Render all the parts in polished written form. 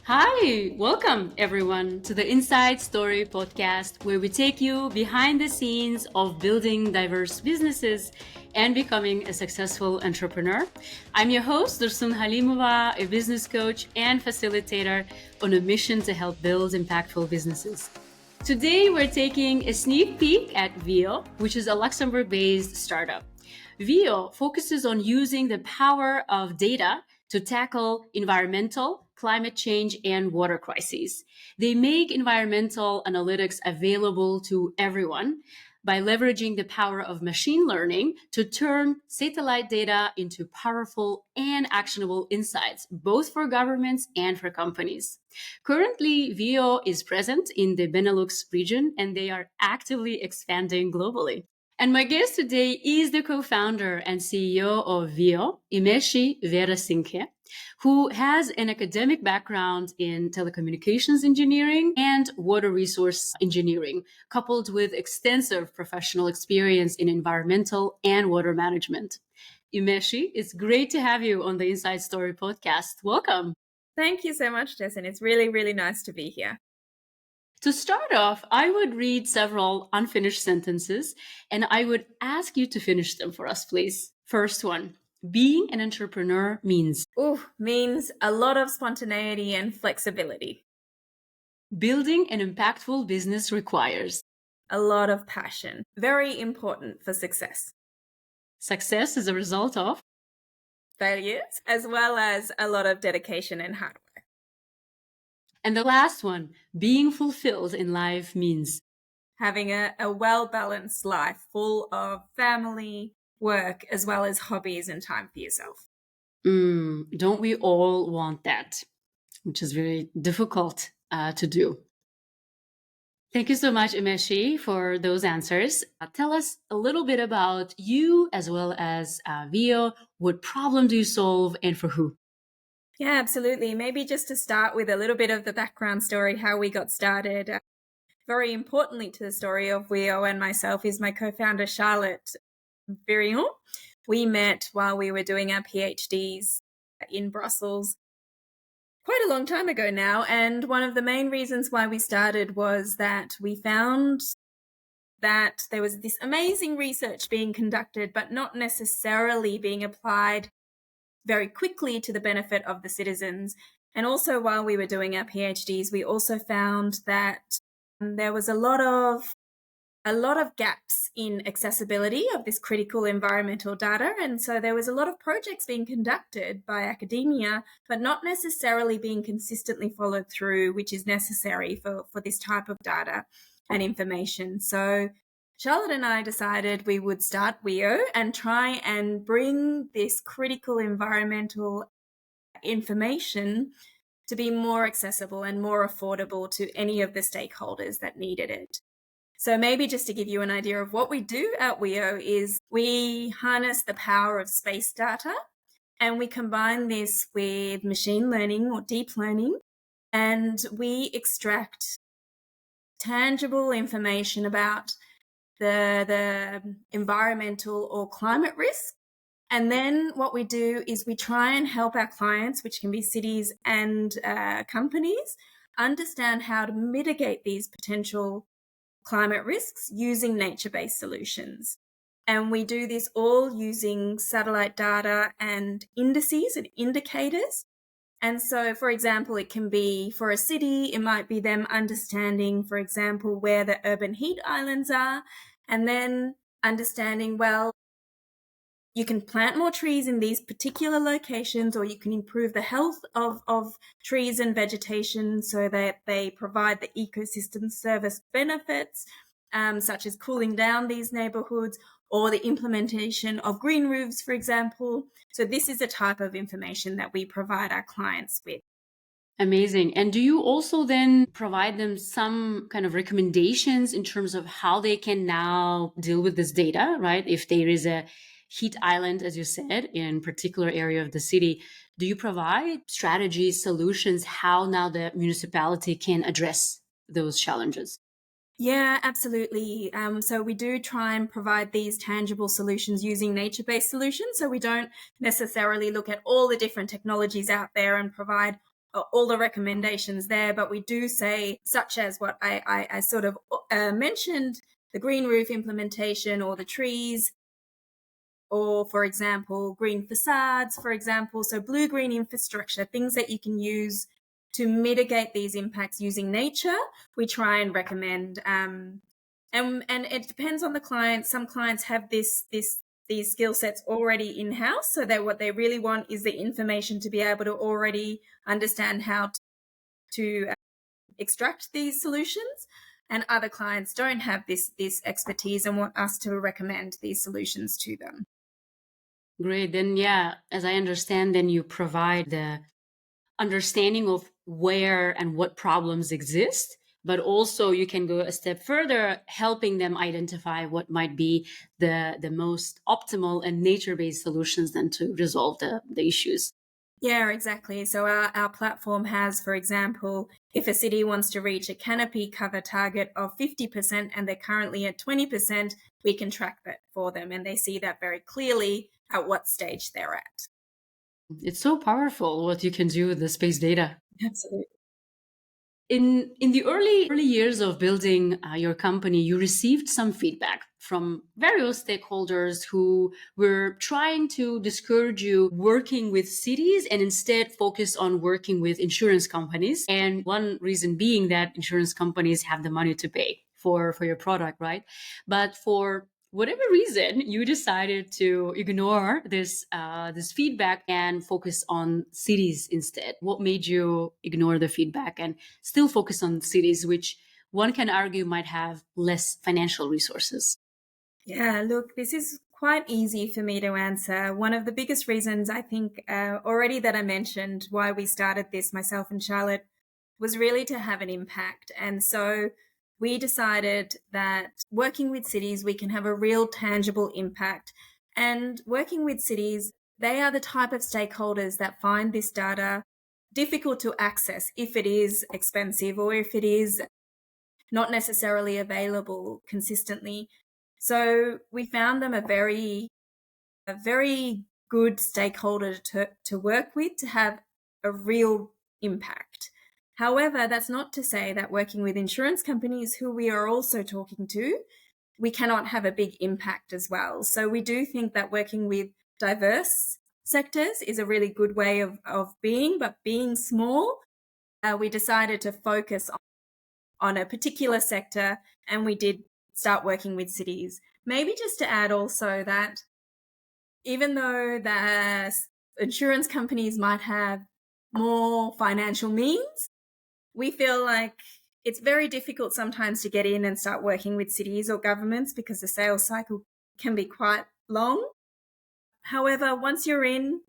Hi, welcome everyone to the Inside Story podcast, where we take you behind the scenes of building diverse businesses and becoming a successful entrepreneur. I'm your host, Dursun Halimova, a business coach and facilitator on a mission to help build impactful businesses. Today, we're taking a sneak peek at WEO, which is a Luxembourg-based startup. WEO focuses on using the power of data to tackle environmental, climate change, and water crises. They make environmental analytics available to everyone by leveraging the power of machine learning to turn satellite data into powerful and actionable insights, both for governments and for companies. Currently, WEO is present in the Benelux region and they are actively expanding globally. And my guest today is the co-founder and CEO of WEO, Imeshi Weerasinghe, who has an academic background in telecommunications engineering and water resource engineering, coupled with extensive professional experience in environmental and water management. Imeshi, it's great to have you on the Inside Story podcast. Welcome. Thank you so much, Jess, and it's really, really nice to be here. To start off, I would read several unfinished sentences and I would ask you to finish them for us, please. First one, being an entrepreneur means Means a lot of spontaneity and flexibility. building an impactful business requires A lot of passion. Very important for success. success as a result of Failures, as well as a lot of dedication and hard work. and the last one, being fulfilled in life means Having a well-balanced life full of family, work, as well as hobbies and time for yourself. don't we all want that? Which is very difficult to do. Thank you so much, Imeshi, for those answers. Tell us a little bit about you as well as WEO. What problem do you solve and for who? Yeah, absolutely. Maybe just to start with a little bit of the background story, how we got started. Very importantly to the story of WEO and myself is my co-founder, Charlotte Virion. We met while we were doing our PhDs in Brussels quite a long time ago now. And one of the main reasons why we started was that we found that there was this amazing research being conducted, but not necessarily being applied very quickly to the benefit of the citizens. And also while we were doing our PhDs, we also found that there was a lot of gaps in accessibility of this critical environmental data. And so there was a lot of projects being conducted by academia, but not necessarily being consistently followed through, which is necessary for this type of data and information. So Charlotte and I decided we would start WEO and try and bring this critical environmental information to be more accessible and more affordable to any of the stakeholders that needed it. So maybe just to give you an idea of what we do at WEO is we harness the power of space data and we combine this with machine learning or deep learning, and we extract tangible information about the environmental or climate risk. And then what we do is we try and help our clients, which can be cities and companies, understand how to mitigate these potential climate risks using nature-based solutions. And we do this all using satellite data and indices and indicators. And so, for example, it can be for a city, it might be them understanding, for example, where the urban heat islands are, and then understanding, well, you can plant more trees in these particular locations, or you can improve the health of trees and vegetation so that they provide the ecosystem service benefits, such as cooling down these neighborhoods, or the implementation of green roofs, for example. So this is a type of information that we provide our clients with. Amazing. And do you also then provide them some kind of recommendations in terms of how they can now deal with this data, right? If there is a heat island, as you said, in a particular area of the city, do you provide strategies, solutions, how now the municipality can address those challenges? Yeah, absolutely. So we do try and provide these tangible solutions using nature-based solutions. So we don't necessarily look at all the different technologies out there and provide all the recommendations there, but we do say, such as what I sort of mentioned, the green roof implementation or the trees, or, for example, green facades, for example. So blue-green infrastructure, things that you can use to mitigate these impacts using nature, we try and recommend. And it depends on the client. Some clients have these skill sets already in-house, so that what they really want is the information to be able to already understand how to extract these solutions. And other clients don't have this expertise and want us to recommend these solutions to them. Great. Then, yeah, as I understand, then you provide the understanding of where and what problems exist, but also you can go a step further, helping them identify what might be the most optimal and nature-based solutions then to resolve the issues. Yeah, exactly. So our platform has, for example, if a city wants to reach a canopy cover target of 50% and they're currently at 20%, we can track that for them and they see that very clearly at what stage they're at. It's so powerful what you can do with the space data. Absolutely. In the early years of building your company, you received some feedback from various stakeholders who were trying to discourage you working with cities and instead focus on working with insurance companies. And one reason being that insurance companies have the money to pay for your product, right? But for whatever reason, you decided to ignore this feedback and focus on cities instead. What made you ignore the feedback and still focus on cities, which one can argue might have less financial resources? Yeah, look, this is quite easy for me to answer. One of the biggest reasons I think already that I mentioned why we started this, myself and Charlotte, was really to have an impact. And so we decided that working with cities, we can have a real tangible impact. And working with cities, they are the type of stakeholders that find this data difficult to access if it is expensive or if it is not necessarily available consistently. So we found them a very good stakeholder to work with to have a real impact. However, that's not to say that working with insurance companies who we are also talking to, we cannot have a big impact as well. So we do think that working with diverse sectors is a really good way of being, but being small, we decided to focus on a particular sector and we did start working with cities. Maybe just to add also that even though the insurance companies might have more financial means, we feel like it's very difficult sometimes to get in and start working with cities or governments because the sales cycle can be quite long. However, once you're in,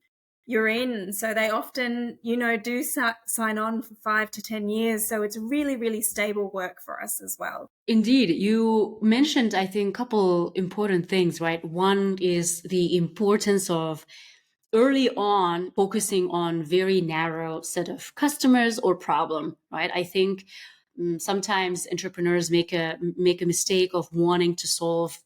you're in. So they often, do sign on for 5 to 10 years. So it's really, really stable work for us as well. Indeed, you mentioned, I think, a couple important things, right? One is the importance of early on focusing on very narrow set of customers or problem, right? I think sometimes entrepreneurs make a mistake of wanting to solve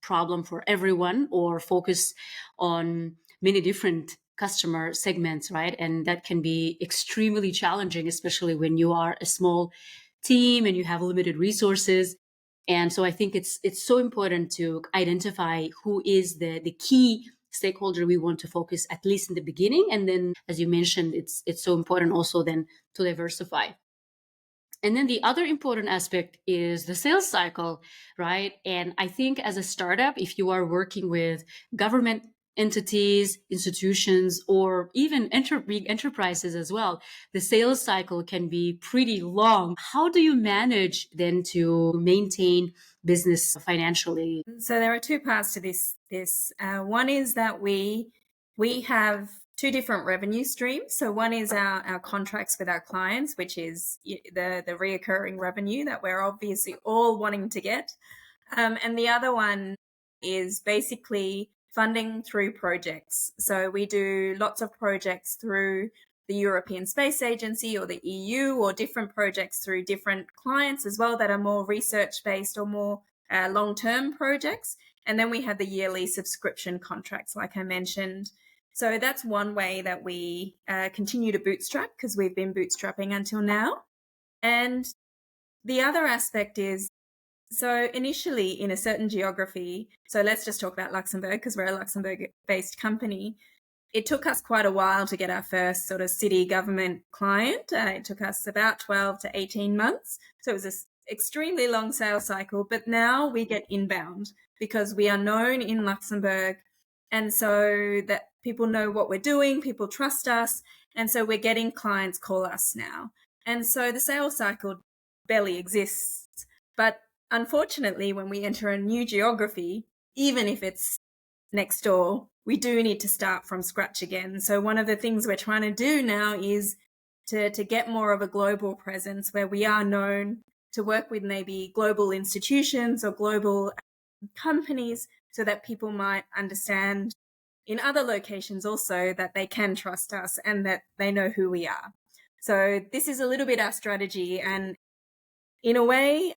problem for everyone or focus on many different customer segments, right? And that can be extremely challenging, especially when you are a small team and you have limited resources. And so I think it's so important to identify who is the key stakeholder we want to focus at least in the beginning. And then, as you mentioned, it's so important also then to diversify. And then the other important aspect is the sales cycle, right? And I think as a startup, if you are working with government entities, institutions, or even big enterprises as well, the sales cycle can be pretty long. How do you manage then to maintain business financially? So there are two parts to this. One is that we have two different revenue streams. So one is our contracts with our clients, which is the reoccurring revenue that we're obviously all wanting to get. And the other one is basically funding through projects. So we do lots of projects through the European Space Agency or the EU, or different projects through different clients as well that are more research-based or more long-term projects. And then we have the yearly subscription contracts, like I mentioned. So that's one way that we continue to bootstrap, because we've been bootstrapping until now. And the other aspect is, so initially in a certain geography, so let's just talk about Luxembourg because we're a Luxembourg-based company. It took us quite a while to get our first sort of city government client. It took us about 12 to 18 months. So it was an extremely long sales cycle, but now we get inbound because we are known in Luxembourg. And so that people know what we're doing, people trust us. And so we're getting clients call us now. And so the sales cycle barely exists. But unfortunately, when we enter a new geography, even if it's next door, we do need to start from scratch again. So one of the things we're trying to do now is to get more of a global presence where we are known, to work with maybe global institutions or global companies so that people might understand in other locations also that they can trust us and that they know who we are. So this is a little bit our strategy, and in a way,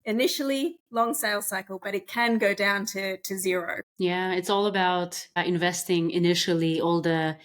initially long sales cycle, but it can go down to zero. Yeah, it's all about investing initially all the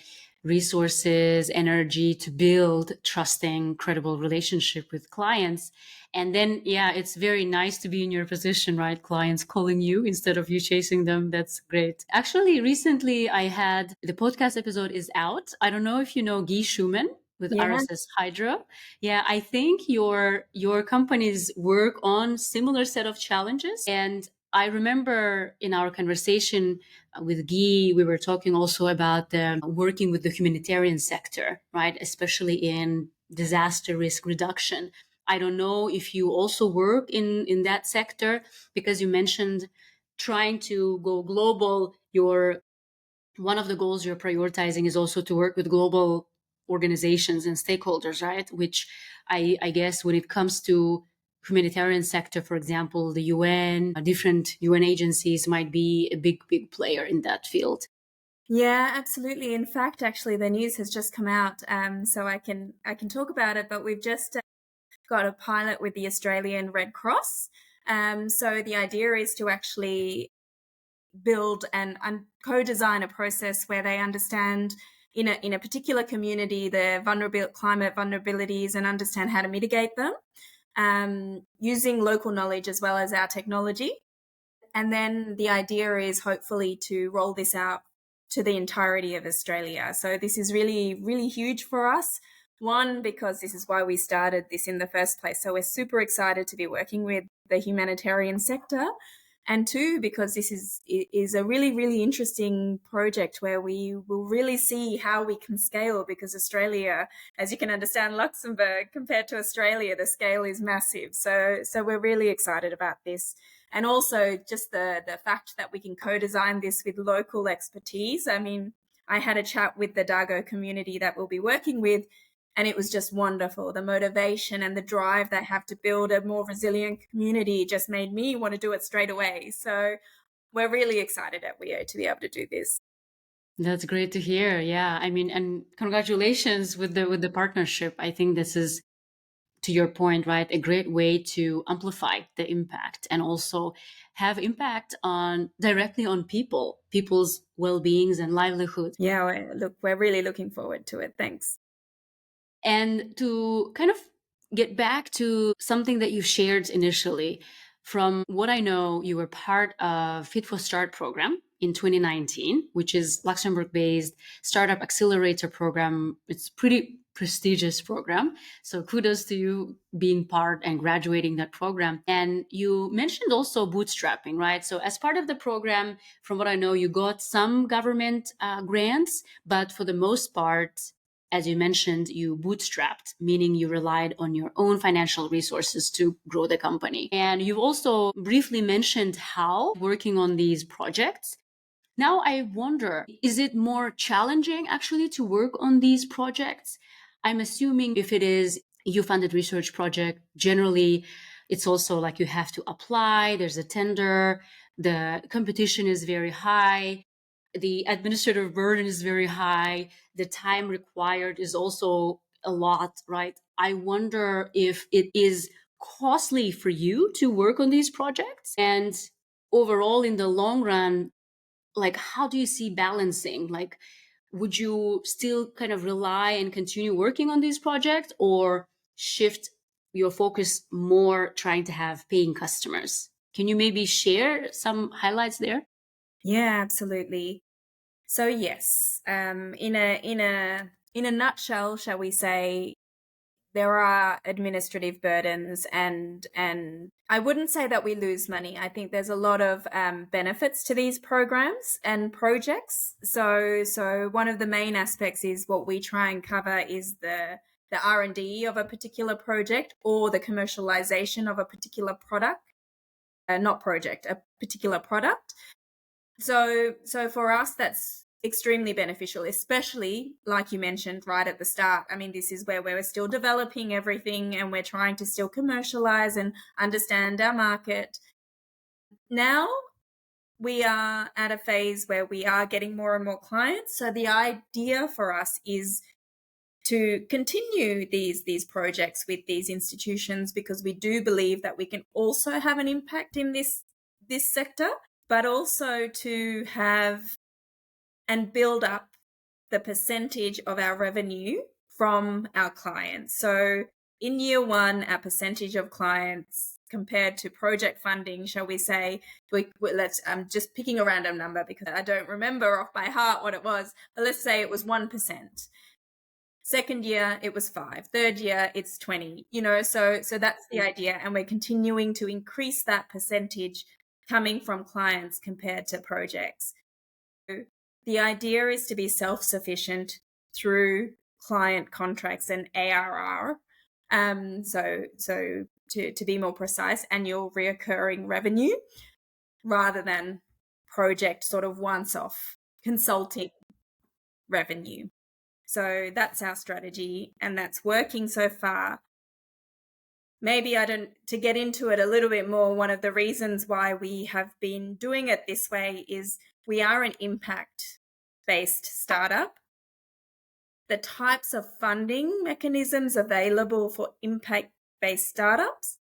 resources, energy to build trusting, credible relationship with clients. And then, yeah, it's very nice to be in your position, right? Clients calling you instead of you chasing them. That's great. Actually, recently I had the podcast episode is out. I don't know if you know Guy Schumann with Yeah. RSS Hydra. Yeah, I think your companies work on similar set of challenges. And I remember in our conversation with Guy, we were talking also about working with the humanitarian sector, right? Especially in disaster risk reduction. I don't know if you also work in that sector, because you mentioned trying to go global. One of the goals you're prioritizing is also to work with global organizations and stakeholders, right? Which I guess when it comes to humanitarian sector, for example, the UN, different UN agencies might be a big player in that field. Yeah, absolutely. In fact, actually, the news has just come out, so I can talk about it. But we've just got a pilot with the Australian Red Cross. So the idea is to actually build and co-design a process where they understand in a particular community the climate vulnerabilities and understand how to mitigate them, using local knowledge as well as our technology. And then the idea is hopefully to roll this out to the entirety of Australia. So this is really, really huge for us. One, because this is why we started this in the first place. So we're super excited to be working with the humanitarian sector. And two, because this is a really, really interesting project where we will really see how we can scale, because Australia, as you can understand, Luxembourg compared to Australia, the scale is massive. So we're really excited about this. And also just the fact that we can co-design this with local expertise. I mean, I had a chat with the Dago community that we'll be working with, and it was just wonderful. The motivation and the drive they have to build a more resilient community just made me want to do it straight away. So we're really excited at WEO to be able to do this. That's great to hear. Yeah. I mean, and congratulations with the partnership. I think this is, to your point, right, a great way to amplify the impact and also have impact on directly on people's well-beings and livelihoods. Yeah, look, we're really looking forward to it. Thanks. And to kind of get back to something that you shared initially, from what I know, you were part of Fit for Start program in 2019, which is Luxembourg-based startup accelerator program. It's pretty prestigious program. So kudos to you being part and graduating that program. And you mentioned also bootstrapping, right? So as part of the program, from what I know, you got some government grants, but for the most part, as you mentioned, you bootstrapped, meaning you relied on your own financial resources to grow the company. And you've also briefly mentioned how working on these projects. Now I wonder, is it more challenging actually to work on these projects? I'm assuming if it is you funded research project, generally it's also like you have to apply, there's a tender, the competition is very high, the administrative burden is very high, the time required is also a lot, right? I wonder if it is costly for you to work on these projects, and overall in the long run, like, how do you see balancing? Like, would you still kind of rely and continue working on these projects, or shift your focus more trying to have paying customers? Can you maybe share some highlights there? Yeah, absolutely. So yes, in a nutshell, shall we say, there are administrative burdens, and I wouldn't say that we lose money. I think there's a lot of benefits to these programs and projects. So one of the main aspects is what we try and cover is the R&D of a particular project or the commercialization of a particular product, not project, a particular product. So for us, that's extremely beneficial, especially like you mentioned right at the start. I mean, this is where we're still developing everything and we're trying to still commercialize and understand our market. Now we are at a phase where we are getting more and more clients. So the idea for us is to continue these projects with these institutions, because we do believe that we can also have an impact in this sector, but also to have and build up the percentage of our revenue from our clients. So in year one, our percentage of clients compared to project funding, shall we say, I'm just picking a random number because I don't remember off by heart what it was, but let's say it was 1%. Second year, it was 5. Third year, it's 20. So that's the idea, and we're continuing to increase that percentage coming from clients compared to projects. The idea is to be self-sufficient through client contracts and ARR. So to be more precise, annual reoccurring revenue, rather than project sort of once-off consulting revenue. So that's our strategy, and that's working so far. Maybe to get into it a little bit more, one of the reasons why we have been doing it this way is we are an impact-based startup. The types of funding mechanisms available for impact-based startups,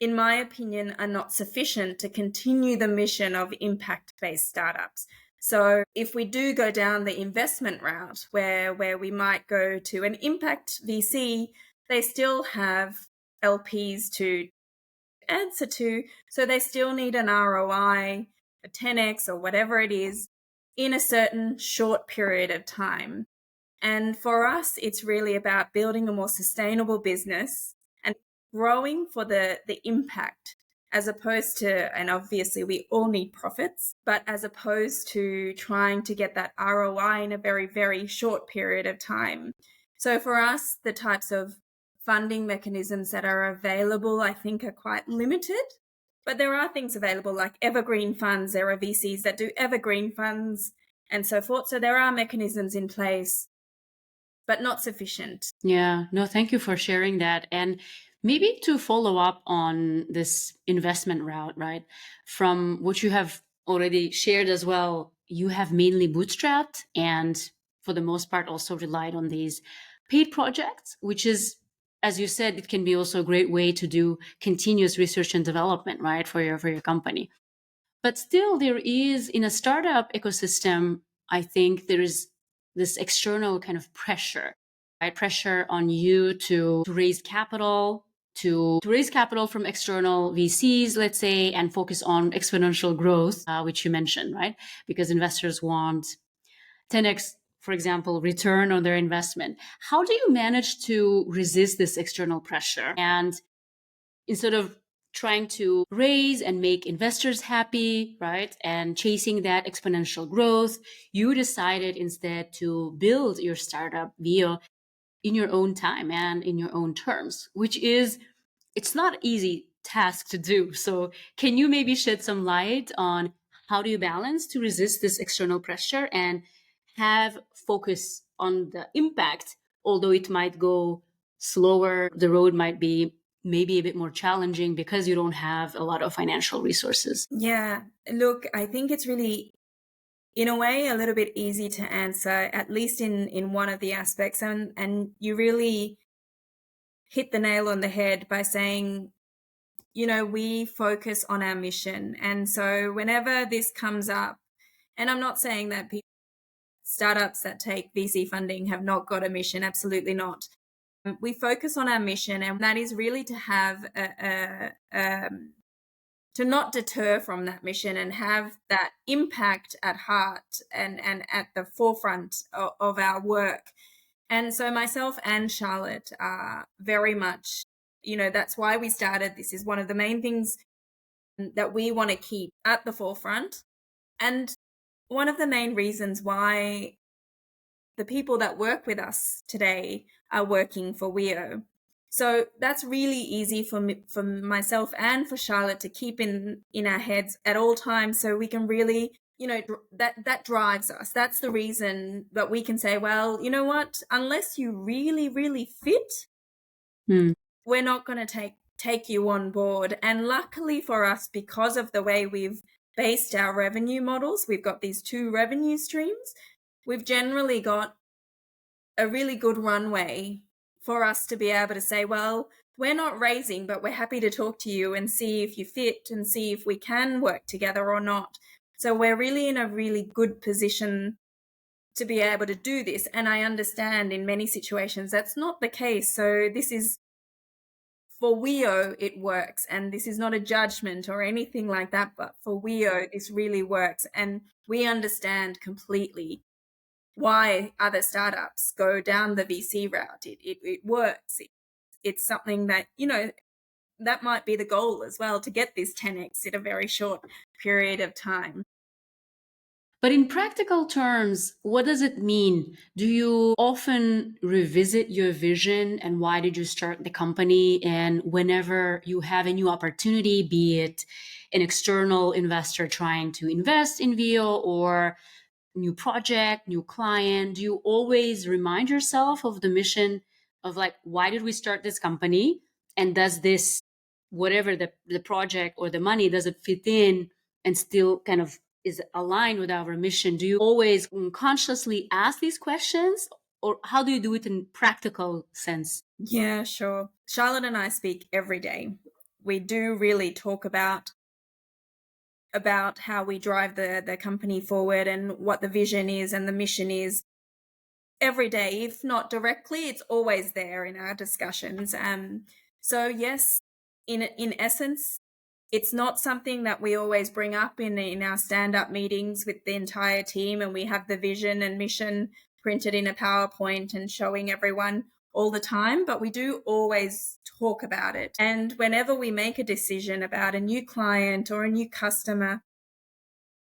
in my opinion, are not sufficient to continue the mission of impact-based startups. So if we do go down the investment route where we might go to an impact VC, they still have LPs to answer to, so they still need an ROI, a 10x or whatever it is, in a certain short period of time. And for us, it's really about building a more sustainable business and growing for the impact, as opposed to, and obviously we all need profits, but as opposed to trying to get that ROI in a very, very short period of time. So for us, the types of funding mechanisms that are available, I think, are quite limited. But there are things available like evergreen funds. There are VCs that do evergreen funds and so forth. So there are mechanisms in place, but not sufficient. Yeah, no, thank you for sharing that. And maybe to follow up on this investment route, right? From what you have already shared as well, you have mainly bootstrapped and for the most part also relied on these paid projects, which is, as you said, it can be also a great way to do continuous research and development, right, for your company. But still, there is, in a startup ecosystem, I think there is this external kind of pressure, right? Pressure on you to raise capital, to raise capital from external VCs, let's say, and focus on exponential growth, which you mentioned, right? Because investors want 10x, for example, return on their investment. How do you manage to resist this external pressure? And instead of trying to raise and make investors happy, right, and chasing that exponential growth, you decided instead to build your startup WEO in your own time and in your own terms, which is, it's not an easy task to do. So can you maybe shed some light on how do you balance to resist this external pressure and have focus on the impact, although it might go slower, the road might be maybe a bit more challenging because you don't have a lot of financial resources? Yeah, look, I think it's really, in a way, a little bit easy to answer, at least in one of the aspects. And you really hit the nail on the head by saying, we focus on our mission. And so whenever this comes up, And I'm not saying that startups that take VC funding have not got a mission. Absolutely not. We focus on our mission, and that is really to have to not deter from that mission and have that impact at heart and at the forefront of our work. And so myself and Charlotte are very much, that's why we started. This is one of the main things that we want to keep at the forefront. And one of the main reasons why the people that work with us today are working for WEO. So that's really easy for myself and for Charlotte to keep in our heads at all times, so we can really, that drives us. That's the reason that we can say, well, you know what, unless you really, really fit, we're not going to take you on board. And luckily for us, because of the way we've based our revenue models, we've got these 2 revenue streams. We've generally got a really good runway for us to be able to say, well, we're not raising, but we're happy to talk to you and see if you fit and see if we can work together or not. So we're really in a really good position to be able to do this. And I understand in many situations that's not the case. So this is, for WEO, it works. And this is not a judgment or anything like that, but for WEO, this really works. And we understand completely why other startups go down the VC route. It works. It's something that, that might be the goal as well, to get this 10x in a very short period of time. But in practical terms, what does it mean? Do you often revisit your vision and why did you start the company? And whenever you have a new opportunity, be it an external investor trying to invest in WEO or new project, new client, do you always remind yourself of the mission of like, why did we start this company? And does this, whatever the project or the money, does it fit in and still kind of is aligned with our mission? Do you always consciously ask these questions, or how do you do it in practical sense? Yeah, sure. Charlotte and I speak every day. We do really talk about how we drive the company forward and what the vision is and the mission is every day. If not directly, it's always there in our discussions. So yes, in essence, it's not something that we always bring up in our stand-up meetings with the entire team, and we have the vision and mission printed in a PowerPoint and showing everyone all the time, but we do always talk about it. And whenever we make a decision about a new client or a new customer,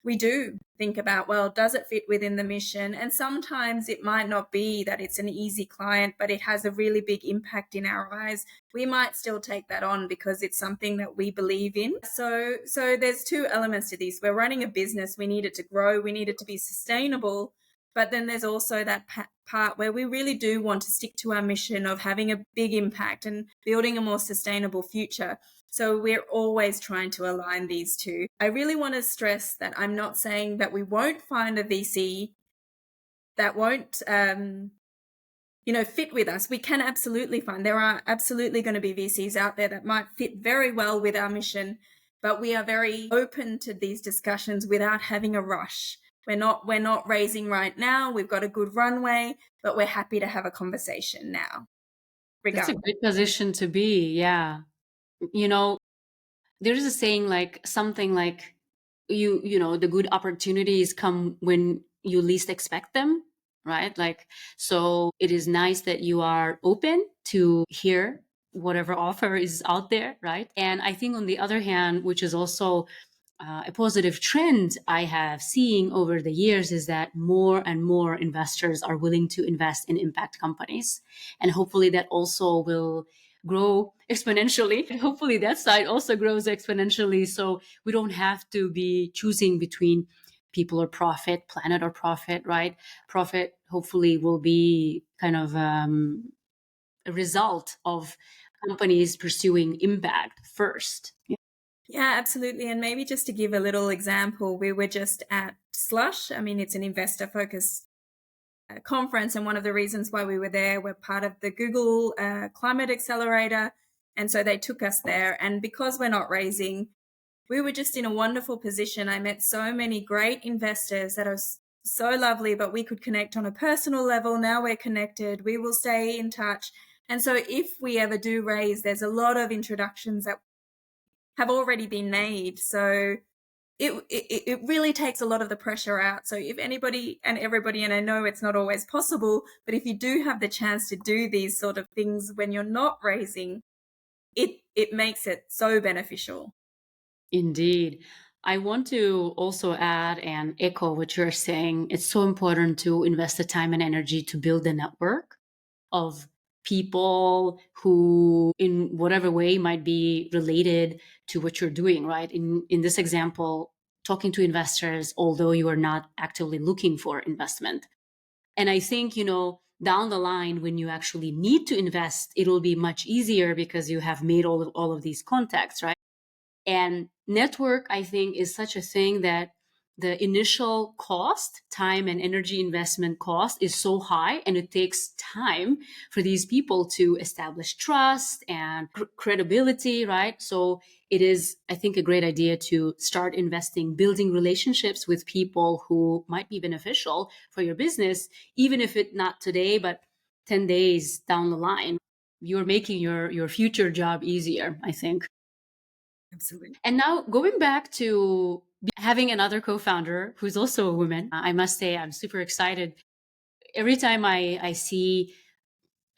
we do think about, well, does it fit within the mission? And sometimes it might not be that it's an easy client, but it has a really big impact in our eyes. We might still take that on because it's something that we believe in. So there's 2 elements to this. We're running a business. We need it to grow. We need it to be sustainable. But then there's also that part where we really do want to stick to our mission of having a big impact and building a more sustainable future. So we're always trying to align these 2. I really want to stress that I'm not saying that we won't find a VC that won't, fit with us. We can absolutely find. There are absolutely going to be VCs out there that might fit very well with our mission, but we are very open to these discussions without having a rush. We're not raising right now. We've got a good runway, but we're happy to have a conversation now. That's a good position to be. Yeah. There's a saying like something like the good opportunities come when you least expect them, right? Like, so it is nice that you are open to hear whatever offer is out there, right? And I think on the other hand, which is also a positive trend I have seen over the years, is that more and more investors are willing to invest in impact companies. And hopefully that also will grow exponentially. Hopefully that side also grows exponentially. So we don't have to be choosing between people or profit, planet or profit, right? Profit hopefully will be kind of a result of companies pursuing impact first. Yeah, absolutely. And maybe just to give a little example, we were just at Slush. I mean, it's an investor focused conference. And one of the reasons why we were there, we're part of the Google Climate Accelerator. And so they took us there. And because we're not raising, we were just in a wonderful position. I met so many great investors that are so lovely, but we could connect on a personal level. Now we're connected. We will stay in touch. And so if we ever do raise, there's a lot of introductions that have already been made. So it really takes a lot of the pressure out. So if anybody and everybody, and I know it's not always possible, but if you do have the chance to do these sort of things when you're not raising, it makes it so beneficial. Indeed. I want to also add and echo what you're saying. It's so important to invest the time and energy to build a network of people who, in whatever way, might be related to what you're doing, right? In this example, talking to investors, although you are not actively looking for investment. And I think, down the line, when you actually need to invest, it'll be much easier because you have made all of these contacts, right? And network, I think, is such a thing that the initial cost, time and energy investment cost is so high, and it takes time for these people to establish trust and credibility, right? So it is, I think, a great idea to start investing, building relationships with people who might be beneficial for your business, even if it not today, but 10 days down the line. You're making your future job easier, I think. Absolutely. And now going back to having another co-founder who's also a woman, I must say I'm super excited. Every time I see,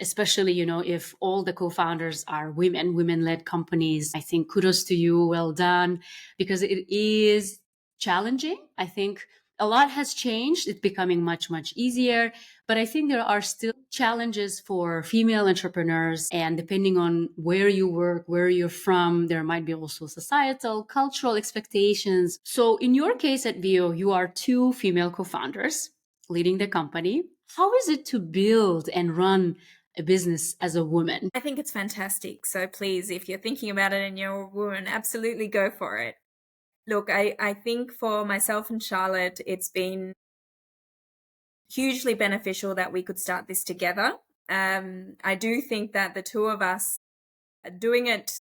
especially, if all the co-founders are women, women-led companies, I think kudos to you, well done, because it is challenging. I think a lot has changed. It's becoming much, much easier. But I think there are still challenges for female entrepreneurs. And depending on where you work, where you're from, there might be also societal, cultural expectations. So in your case at WEO, you are two female co-founders leading the company. How is it to build and run a business as a woman? I think it's fantastic. So please, if you're thinking about it and you're a woman, absolutely go for it. Look, I think for myself and Charlotte, it's been hugely beneficial that we could start this together. I do think that the two of us doing it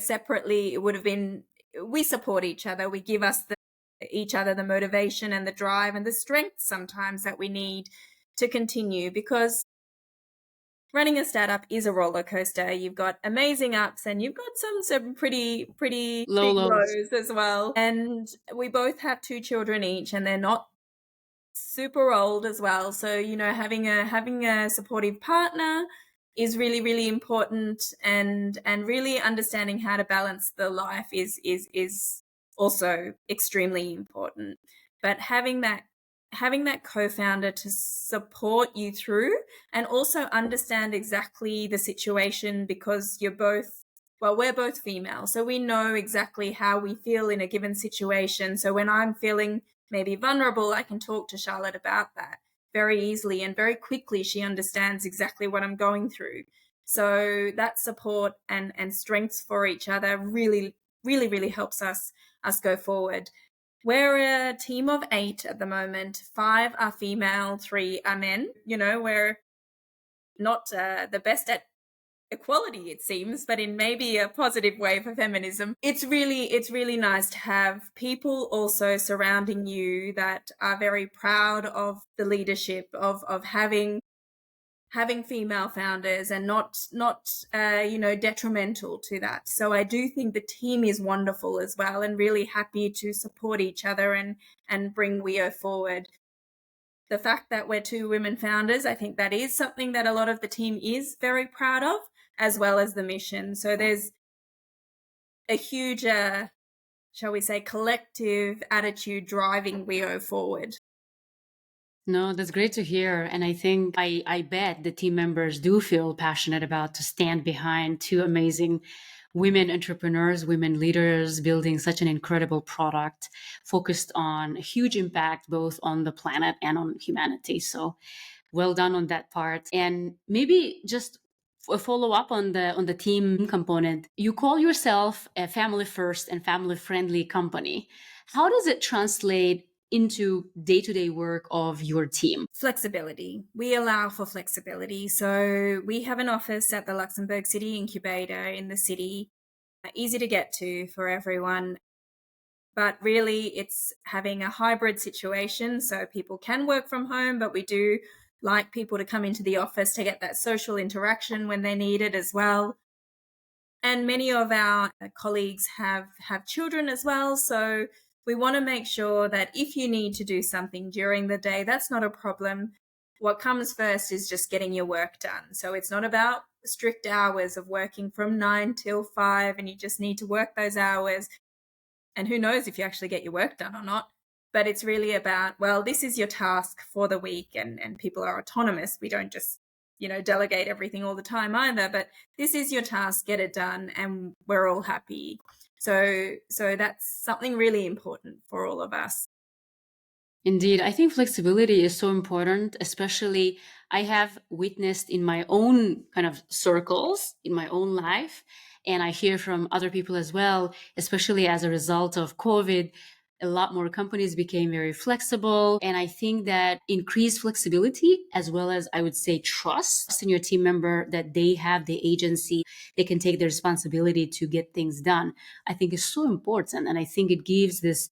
separately, it would have been, we support each other. We give each other the motivation and the drive and the strength sometimes that we need to continue, because running a startup is a roller coaster. You've got amazing ups and you've got some pretty Low big lows. lows as well. And we both have 2 children each, and they're not super old as well. So, having a supportive partner is really, really important, and really understanding how to balance the life is also extremely important. But having that co-founder to support you through and also understand exactly the situation, because we're both female, so we know exactly how we feel in a given situation. So when I'm feeling maybe vulnerable, I can talk to Charlotte about that very easily, and very quickly she understands exactly what I'm going through. So that support and strengths for each other really, really, really helps us go forward. We're a team of 8 at the moment. 5 are female, 3 are men. We're not the best at equality, it seems, but in maybe a positive way for feminism. It's really nice to have people also surrounding you that are very proud of the leadership of having female founders, and not detrimental to that. So I do think the team is wonderful as well, and really happy to support each other and bring WEO forward. The fact that we're 2 women founders, I think that is something that a lot of the team is very proud of, as well as the mission. So there's a huge, shall we say, collective attitude driving WEO forward. No, that's great to hear. And I think I bet the team members do feel passionate about to stand behind 2 amazing women entrepreneurs, women leaders, building such an incredible product focused on a huge impact both on the planet and on humanity. So well done on that part. And maybe just a follow up on the team component. You call yourself a family first and family friendly company. How does it translate into day-to-day work of your team? Flexibility. We allow for flexibility. So we have an office at the Luxembourg City Incubator in the city. easy to get to for everyone. But really, it's having a hybrid situation. So people can work from home, but we do like people to come into the office to get that social interaction when they need it as well. And many of our colleagues have children as well. So we want to make sure that if you need to do something during the day, that's not a problem. What comes first is just getting your work done. So it's not about strict hours of working from 9 till 5 and you just need to work those hours. And who knows if you actually get your work done or not. But it's really about, well, this is your task for the week, and people are autonomous. We don't just, delegate everything all the time either, but this is your task, get it done, and we're all happy. So that's something really important for all of us. Indeed, I think flexibility is so important, especially I have witnessed in my own kind of circles in my own life. And I hear from other people as well, especially as a result of COVID, a lot more companies became very flexible. And I think that increased flexibility, as well as I would say trust in your team member that they have the agency, they can take the responsibility to get things done, I think is so important. And I think it gives this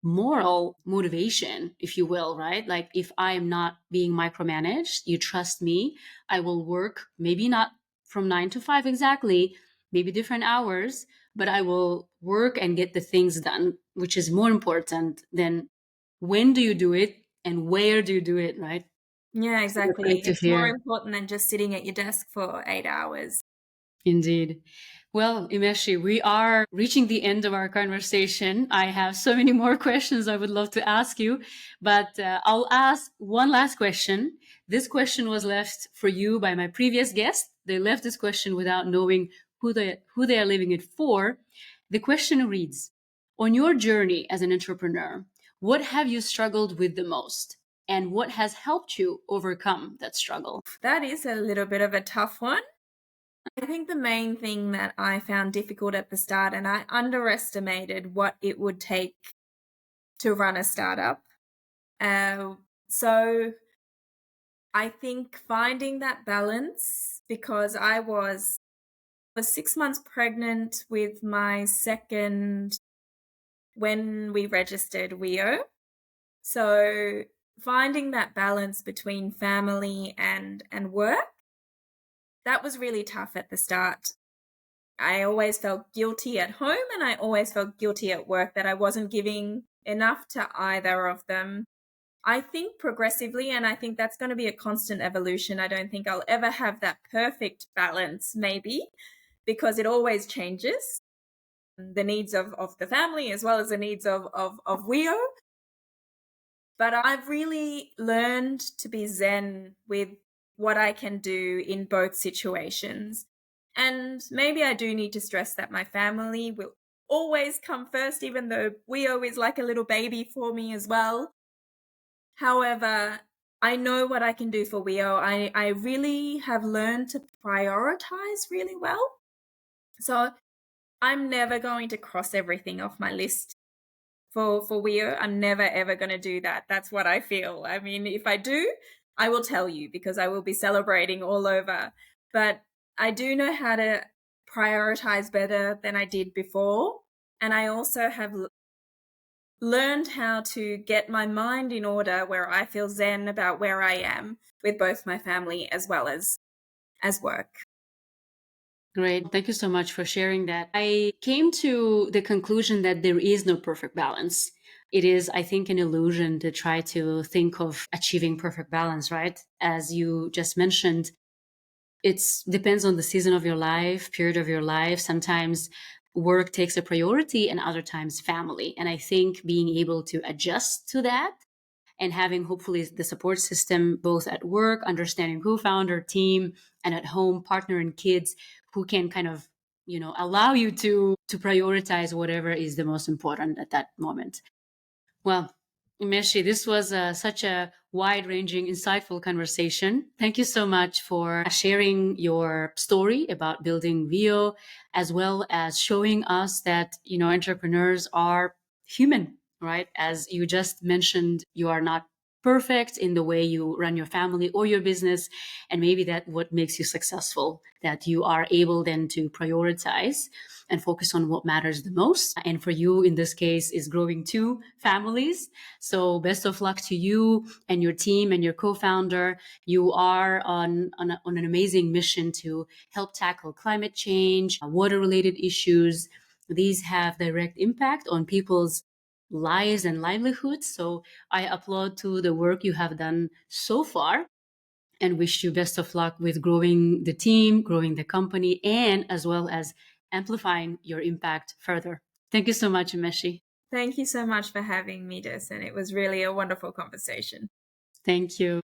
moral motivation, if you will, right? Like if I am not being micromanaged, you trust me, I will work maybe not from 9 to 5 exactly, maybe different hours, but I will work and get the things done, which is more important than when do you do it and where do you do it, right? Yeah, So that's exactly. great to It's more hear. important than just sitting at your desk for 8 hours. Indeed. Well, Imeshi, we are reaching the end of our conversation. I have so many more questions I would love to ask you, but I'll ask one last question. This question was left for you by my previous guest. They left this question without knowing who they are leaving it for. The question reads, on your journey as an entrepreneur, what have you struggled with the most? And what has helped you overcome that struggle? That is a little bit of a tough one. I think the main thing that I found difficult at the start, and I underestimated what it would take to run a startup. So I think finding that balance, because I was 6 months pregnant with my second when we registered WEO. So finding that balance between family and work, that was really tough at the start. I always felt guilty at home and I always felt guilty at work that I wasn't giving enough to either of them. I think progressively, and I think that's going to be a constant evolution. I don't think I'll ever have that perfect balance, maybe, because it always changes. The needs of the family as well as the needs of WEO. But I've really learned to be zen with what I can do in both situations. And maybe I do need to stress that my family will always come first, even though WEO is like a little baby for me as well. However, I know what I can do for WEO. I really have learned to prioritize really well. So I'm never going to cross everything off my list for WEO. I'm never ever going to do that. That's what I feel. I mean, if I do, I will tell you because I will be celebrating all over. But I do know how to prioritize better than I did before. And I also have learned how to get my mind in order where I feel zen about where I am with both my family as well as work. Great. Thank you so much for sharing that. I came to the conclusion that there is no perfect balance. It is, I think, an illusion to try to think of achieving perfect balance, right? As you just mentioned, it depends on the season of your life, period of your life. Sometimes work takes a priority and other times family. And I think being able to adjust to that and having hopefully the support system both at work, understanding co-founder, team, and at home, partner and kids who can kind of, allow you to prioritize whatever is the most important at that moment. Well, Imeshi, this was such a wide-ranging, insightful conversation. Thank you so much for sharing your story about building WEO, as well as showing us that, entrepreneurs are human, right? As you just mentioned, you are not perfect in the way you run your family or your business, and maybe that what makes you successful, that you are able then to prioritize and focus on what matters the most. And for you in this case is growing 2 families. So best of luck to you and your team and your co-founder. You are on an amazing mission to help tackle climate change, water related issues. These have direct impact on people's lives and livelihoods. So I applaud to the work you have done so far and wish you best of luck with growing the team, growing the company, and as well as amplifying your impact further. Thank you so much, Imeshi. Thank you so much for having me, Des, and it was really a wonderful conversation. Thank you.